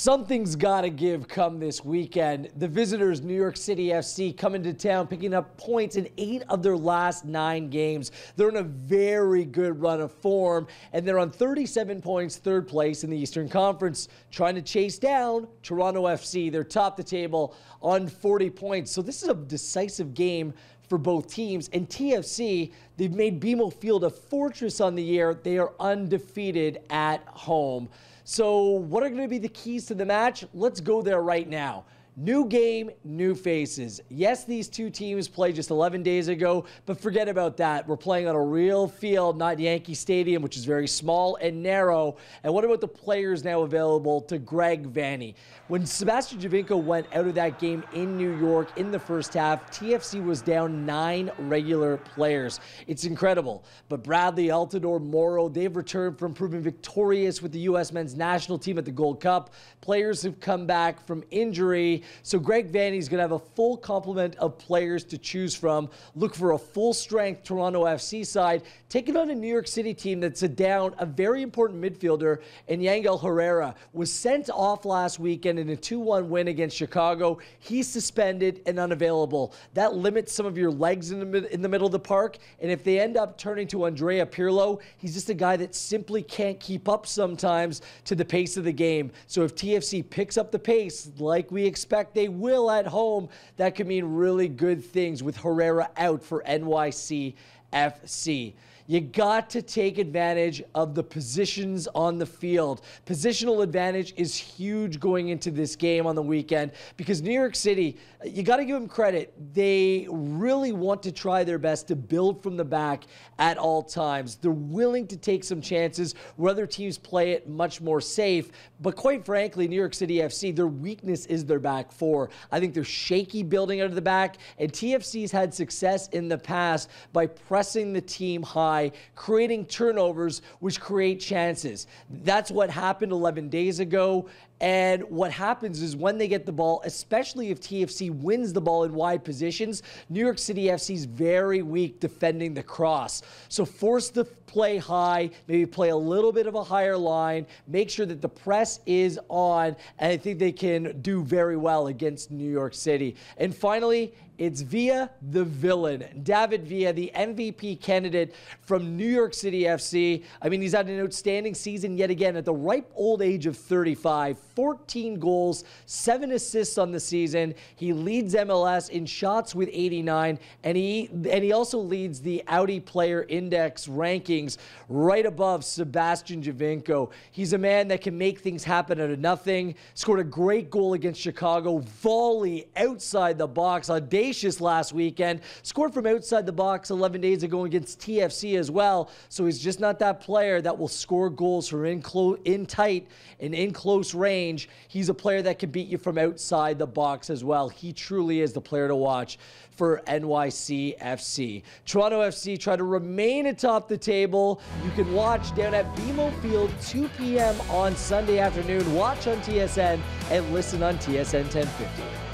Something's got to give come this weekend. The visitors, New York City FC, coming to town, picking up points in 8 of their last 9 games. They're in a very good run of form, and they're on 37 points, 3rd place in the Eastern Conference, trying to chase down Toronto FC. They're top the table on 40 points. So this is a decisive game for both teams. And TFC, they've made BMO Field a fortress on the year. They are undefeated at home. So what are going to be the keys to the match? Let's go there right now. New game, new faces. Yes, these two teams played just 11 days ago, but forget about that. We're playing on a real field, not Yankee Stadium, which is very small and narrow. And what about the players now available to Greg Vanney? When Sebastian Giovinco went out of that game in New York in the first half, TFC was down 9 regular players. It's incredible. But Bradley, Altidore, Morrow, they've returned from proving victorious with the U.S. men's national team at the Gold Cup. Players have come back from injury. So Greg Vanney's going to have a full complement of players to choose from. Look for a full-strength Toronto FC side, taking on a New York City team that's down a very important midfielder, and Yangel Herrera was sent off last weekend in a 2-1 win against Chicago. He's suspended and unavailable. That limits some of your legs in the middle of the park, and if they end up turning to Andrea Pirlo, he's just a guy that simply can't keep up sometimes to the pace of the game. So if TFC picks up the pace like we expect they will at home, that could mean really good things with Herrera out for NYCFC. You got to take advantage of the positions on the field. Positional advantage is huge going into this game on the weekend because New York City, you got to give them credit. They really want to try their best to build from the back at all times. They're willing to take some chances where other teams play it much more safe. But quite frankly, New York City FC, their weakness is their back four. I think they're shaky building out of the back, and TFC's had success in the past by pressing the team high, creating turnovers, which create chances. That's what happened 11 days ago. And what happens is when they get the ball, especially if TFC wins the ball in wide positions, New York City FC is very weak defending the cross. So force the play high, maybe play a little bit of a higher line, make sure that the press is on, and I think they can do very well against New York City. And finally, it's Villa, the villain. David Villa, the MVP candidate from New York City FC. I mean, he's had an outstanding season yet again at the ripe old age of 35. 14 goals, 7 assists on the season. He leads MLS in shots with 89, and he also leads the Audi Player Index rankings right above Sebastian Giovinco. He's a man that can make things happen out of nothing. Scored a great goal against Chicago. Volley outside the box. Audacious last weekend. Scored from outside the box 11 days ago against TFC as well. So he's just not that player that will score goals from in tight and in close range. He's a player that can beat you from outside the box as well. He truly is the player to watch for NYCFC. Toronto FC try to remain atop the table. You can watch down at BMO Field 2 p.m. on Sunday afternoon. Watch on TSN and listen on TSN 1050.